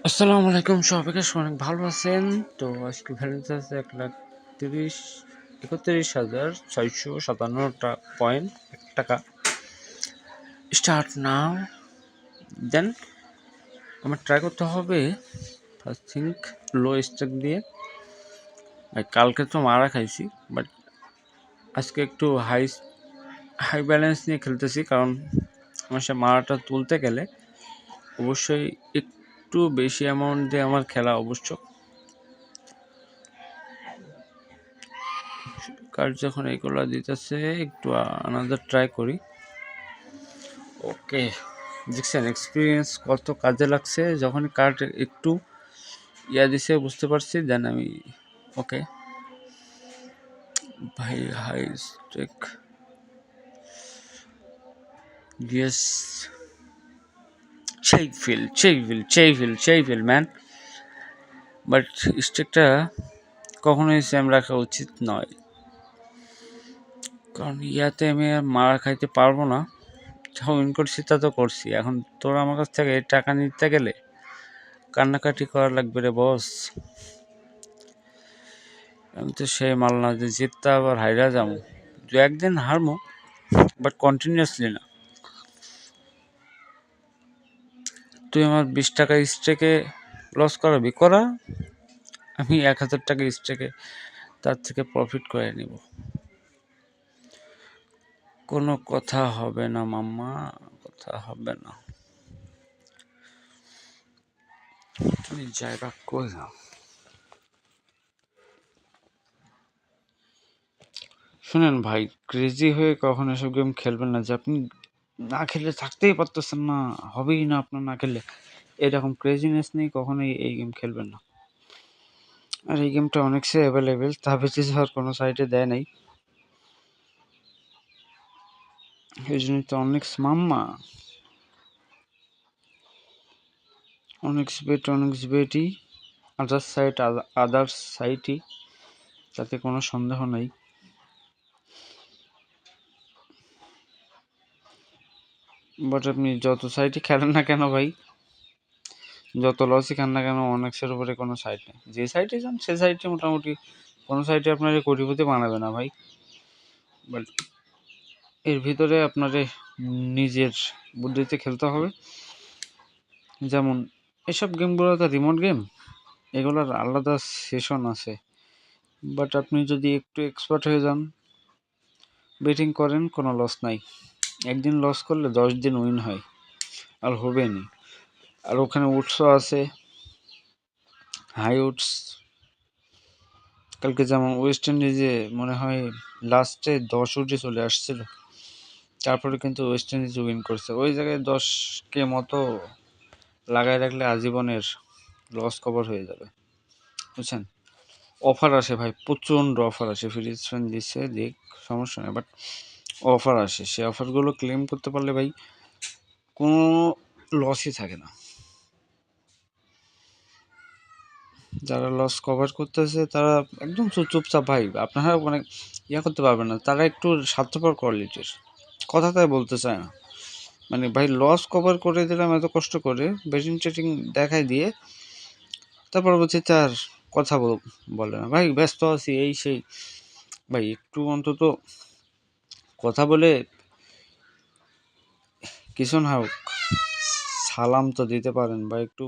আসসালামু আলাইকুম, সবাইকে অনেক ভালো আছেন। তো আজকে ভ্যালেন্স আছে 1,31,657 পয়েন্ট টাকা। Start now. দেন আমার ট্রাই করতে হবে ফার্স্ট থিঙ্ক লো স্টেক দিয়ে। কালকে তো মারা খাইছি, বাট আজকে একটু হাই হাই ব্যালেন্স নিয়ে খেলতেছি, কারণ আমার সে মারাটা তুলতে গেলে অবশ্যই একটু বেশি অ্যামাউন্ট দিয়ে আমার খেলা আবশ্যক। কার্ড যখন এইগুলো দিতেছে একটু আনাদার ট্রাই করি। ওকে, দেখছেন এক্সপিরিয়েন্স কত কাজে লাগছে। যখন কার্ড একটু দিছে বুঝতে পারছি, দেন আমি ওকে ভাই হাই স্টেক ইয়েস সেই ফিল ম্যান। বাট স্টেকটা কখনোই সেম রাখা উচিত নয়, কারণ ইয়াতে আমি আর মারা খাইতে পারবো না। যা উইন করছি তা তো করছি, এখন তোরা আমার কাছ থেকে টাকা নিতে গেলে কান্নাকাটি করা লাগবে রে বস। আমি তো সেই মাল না যে জিততে আবার হাইরা যাবো, দু একদিন হারমো, বাট কন্টিনিউয়াসলি না। তুই আমার 20 টাকা স্ট্রেকে লস করাবি করা, আমি 1,000 টাকা স্ট্রেকে তার থেকে প্রফিট করে নিব। কোনো কথা হবে না মাম্মা, কথা হবে না। তুমি জায়গা কই না। শুনেন ভাই, ক্রেজি হয়ে কখন এসব গেম খেলবেন না, যে আপনি না খেলে থাকতেই পারতেছেন না, হবেই না আপনার না খেললে। এরকম ক্রেজিনেস নেই, কখনোই এই গেম খেলবেন না। আর এই গেমটা অনেক সে অ্যাভেলেবেল, তা বেঁচে যাওয়ার কোনো সাইটে দেয় নাই, এই জন্যই তো অনেক মাম্মা অনেক বেটি আদার্স সাইটই, তাতে কোনো সন্দেহ নেই। বাট আপনি যত সাইটই খেলেন না কেন ভাই, যত লসই খান না কেন, অনেক্সের উপরে কোনো সাইট নেই। যে সাইটে যান সে সাইটে মোটামুটি কোনো সাইটে আপনার কোটিপতি বানাবে না ভাই। বাট এর ভিতরে আপনার নিজের বুদ্ধিতে খেলতে হবে। যেমন এসব গেমগুলো তো রিমোট গেম, এগুলোর আলাদা সেশন আছে। বাট আপনি যদি একটু এক্সপার্ট হয়ে যান, বেটিং করেন, কোনো লস নাই। একদিন লস করলে 10 দিন উইন হয়, আর হবে না। আর ওখানে উৎসও আছে, হাই উডস। কালকে যেমন ওয়েস্ট ইন্ডিজে মনে হয় লাস্টে 10 উইকে চলে আসছিল, তারপরে কিন্তু ওয়েস্ট ইন্ডিজ উইন করছে। ওই জায়গায় 10K মতো লাগাই রাখলে আজীবনের লস কভার হয়ে যাবে, বুঝছেন। অফার আসে ভাই, প্রচণ্ড অফার আসে, ফ্রি স্পেন দিচ্ছে দেখ, সমস্যা নেই, বাট অফার আসে, সে অফারগুলো ক্লেম করতে পারলে ভাই কোনো লসই থাকে না। যারা লস কভার করতেছে তারা একদম চুপচাপ ভাই, আপনারা মানে করতে পারবেন না, তারা একটু স্বার্থপর কোয়ালিটির, কথা তাই বলতে চায় না। মানে ভাই লস কভার করে দিলাম এত কষ্ট করে, বেটিং টেটিং দেখাই দিয়ে, তার পরবর্তীতে আর কথা বলে না, ভাই ব্যস্ত আছি এই সেই। ভাই একটু অন্তত কথা বলে কিছু না হোক সালাম তো দিতে পারেন, বা একটু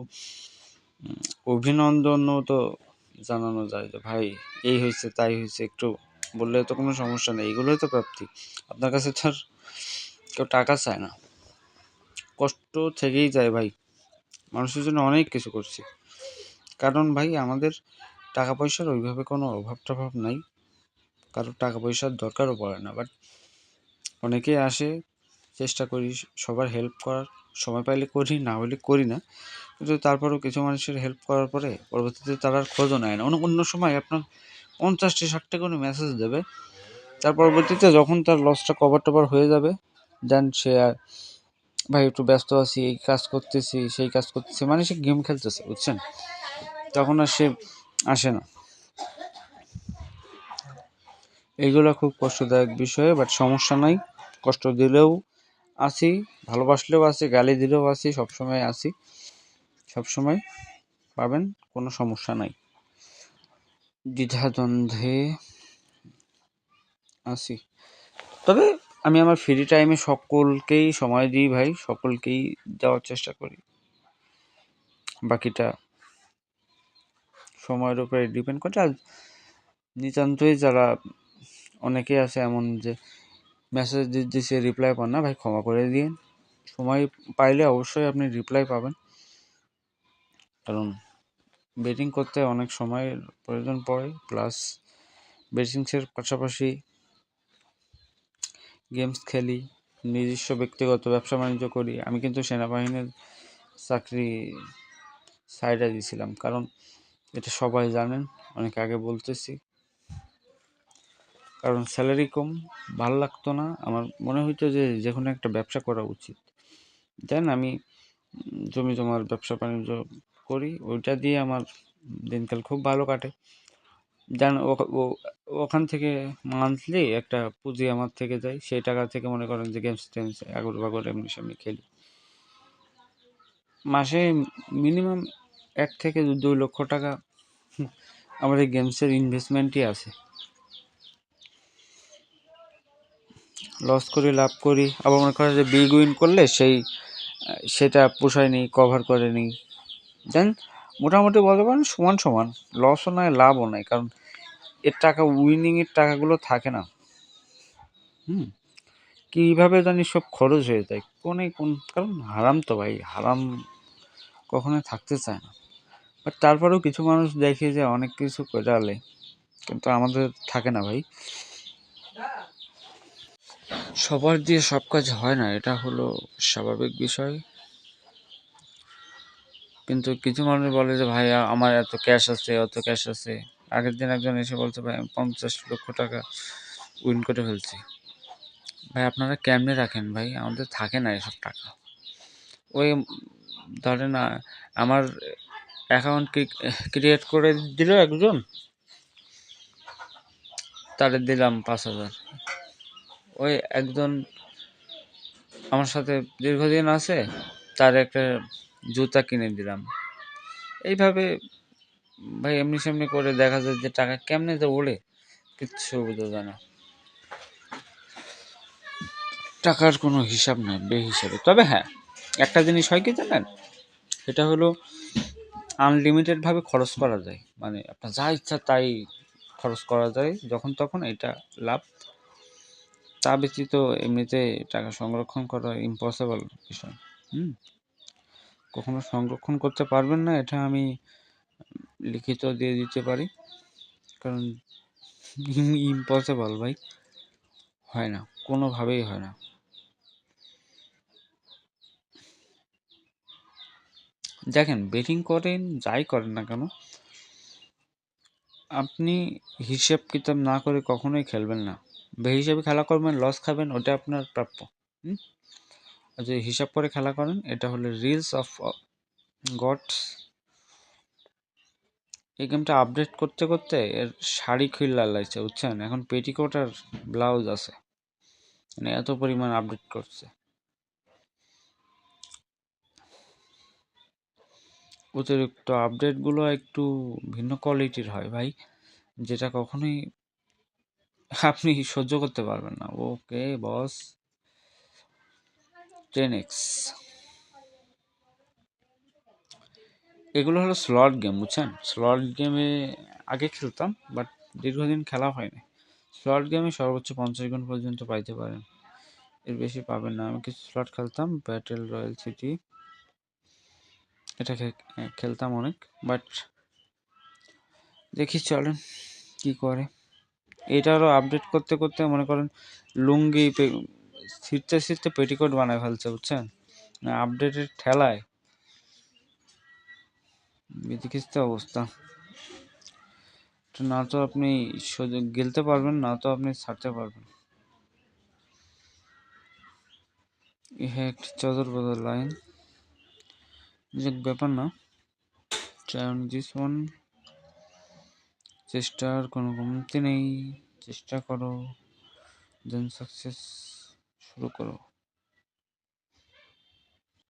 অভিনন্দনও তো জানানো যায় যে ভাই এই হয়েছে তাই হয়েছে, একটু বললে তো কোনো সমস্যা নেই। এগুলোই তো প্রাপ্তি, আপনার কাছে তো আর কেউ টাকা চায় না, কষ্ট থেকেই যায় ভাই। মানুষের জন্য অনেক কিছু করছি, কারণ ভাই আমাদের টাকা পয়সার ওইভাবে কোনো অভাব টভাব নাই, কারোর টাকা পয়সার দরকারও পড়ে না। বাট অনেকেই আসে, চেষ্টা করি সবার হেল্প করার, সময় পাইলে করি, না হলে করি না। কিন্তু তারপরেও কিছু মানুষের হেল্প করার পরে পরবর্তীতে তারা আর খোঁজও নেয় না। অন্য সময় আপনার 50টি 60টি করে মেসেজ দেবে, তার পরবর্তীতে যখন তার লসটা কভার টভার হয়ে যাবে, দেন সে আর ভাই একটু ব্যস্ত আছি, এই কাজ করতেছি সেই কাজ করতেছি, মানে সে গেম খেলতেছে, বুঝছেন, তখন আর সে আসে না। এইগুলো খুব কষ্টদায়ক বিষয়, বাট সমস্যা নাই, কষ্ট দিলেও আছি, ভালোবাসলেও আছি, গালি দিলেও আছি, সবসময় আছি, সবসময় পাবেন, কোনো সমস্যা নাই। দ্বিধাদ্বন্দ্বে আছি, তবে আমি আমার ফ্রি টাইমে সকলকেই সময় দিই ভাই, সকলকেই দেওয়ার চেষ্টা করি। বাকিটা সময়ের উপরে ডিপেন্ড করে। আর নিতান্তই যারা অনেকেই আছে এমন যে মেসেজ দিচ্ছে রিপ্লাই পান না, ভাই ক্ষমা করে দিন। সময় পাইলে অবশ্যই আপনি রিপ্লাই পাবেন, কারণ বেটিং করতে অনেক সময়ের প্রয়োজন পড়ে, প্লাস বেটিংসের পাশাপাশি গেমস খেলি, নিজস্ব ব্যক্তিগত ব্যবসা বাণিজ্য করি। আমি কিন্তু সেনাবাহিনীর চাকরি সাইডে দিয়েছিলাম, কারণ এটা সবাই জানেন, অনেক আগে বলতেছি, কারণ স্যালারি কম, ভালো লাগতো না। আমার মনে হইতো যে কোনো একটা ব্যবসা করা উচিত। দেন আমি জমি জমার ব্যবসা বাণিজ্য করি, ওইটা দিয়ে আমার দিনকাল খুব ভালো কাটে। দেন ওখান থেকে মান্থলি একটা পুঁজি আমার থেকে যায়, সেই টাকা থেকে মনে করেন যে গেমস টেমস আগর বাগর এমনি সামনি খেলি। মাসে মিনিমাম 1 থেকে 2 লক্ষ টাকা আমার এই গেমসের ইনভেস্টমেন্টই আছে। লস করি, লাভ করি, আবার মনে করেন যে বিগ উইন করলে সেটা পোষায় নেই, কভার করে নেই। দেন মোটামুটি বলতে পারেন সমান সমান, লসও নয় লাভও নয়, কারণ এর টাকা, উইনিংয়ের টাকাগুলো থাকে না। কীভাবে জানি সব খরচ হয়ে যায় কারণ হারাম তো ভাই, হারাম কখনোই থাকতে চায় না। বাট তারপরেও কিছু মানুষ দেখে যে অনেক কিছু করে আলে, কিন্তু আমাদের থাকে না ভাই। সবার দিয়ে সব কাজ হয় না, এটা হলো স্বাভাবিক বিষয়। কিন্তু কিছু মানুষ বলে যে ভাই আমার এত ক্যাশ আছে, অত ক্যাশ আছে। আগের দিন একজন এসে বলছে ভাই আমি 50 লক্ষ টাকা উইন করে ফেলছি। ভাই আপনারা কেমনে রাখেন ভাই? আমাদের থাকে না এসব টাকা। ওই ধরেন আমার অ্যাকাউন্ট ক্রিয়েট করে দিল একজন, তারে দিলাম 5,000। ওই একজন আমার সাথে দীর্ঘদিন আছে, তার একটা জুতা কিনে দিলাম। এইভাবে ভাই এমনি সেমনি করে দেখা যায় যে টাকা কেমনে যে ওড়ে কিচ্ছু বোঝা যায় না। টাকার কোনো হিসাব নাই, বেহিসাবে। তবে হ্যাঁ, একটা জিনিস হয় কি জানেন, সেটা হলো আনলিমিটেডভাবে খরচ করা যায়, মানে আপনার যা ইচ্ছা তাই খরচ করা যায় যখন তখন, এটা লাভ। তা ব্যতীত এমনিতে টাকা সংরক্ষণ করা ইম্পসিবল বিষয়। কখনো সংরক্ষণ করতে পারবেন না, এটা আমি লিখিত দিয়ে দিতে পারি, কারণ ইম্পসিবল ভাই, হয় না, কোনোভাবেই হয় না। দেখেন, বেটিং করেন যাই করেন না কেন, আপনি হিসেব কিতাব না করে কখনোই খেলবেন না। বেহিসাবে খেলা করবেন, লস খাবেন, ওটা আপনার প্রাপ্য। আর যদি হিসাব করে খেলা করেন, এটা হলো রিলস অফ গডস। এই গেমটা আপডেট করতে করতে এর শাড়ি খুইল্লা লাগছে, বুঝছেন? এখন পেটিকোট আর ব্লাউজ আছে, মানে এত পরিমাণ আপডেট করছে। অতিরিক্ত আপডেটগুলো একটু ভিন্ন কোয়ালিটির হয় ভাই, যেটা কখনোই আপনি সহ্য করতে পারবেন না। ওকে বস, 10x এগুলো হলো স্লট গেম, বুঝছেন? স্লট গেমে আগে খেলতাম, বাট দীর্ঘদিন খেলা হয়নি। স্লট গেমে সর্বোচ্চ 50 গুণ পর্যন্ত পাইতে পারেন, এর বেশি পাবেন না। আমি কিছু স্লট খেলতাম, ব্যাটেল রয়্যাল সিটি, এটা খেলতাম অনেক, বাট দেখি চলেন কি করে। এটারও আপডেট করতে করতে মনে করেন লুঙ্গি ছিঁড়তে ছিঁড়তে পেটিকোট বানায় ফেলছে, বুঝছেন? আপডেটের ঠেলায় বিধিকিস্ত অবস্থা। না তো আপনি গেলতে পারবেন, না তো আপনি ছাড়তে পারবেন। ইহা একটি চদর বদর লাইন, যে ব্যাপার না। Try on this one. চেষ্টার কোনো কমতি নেই, চেষ্টা করো, দেন সাকসেস শুরু করো।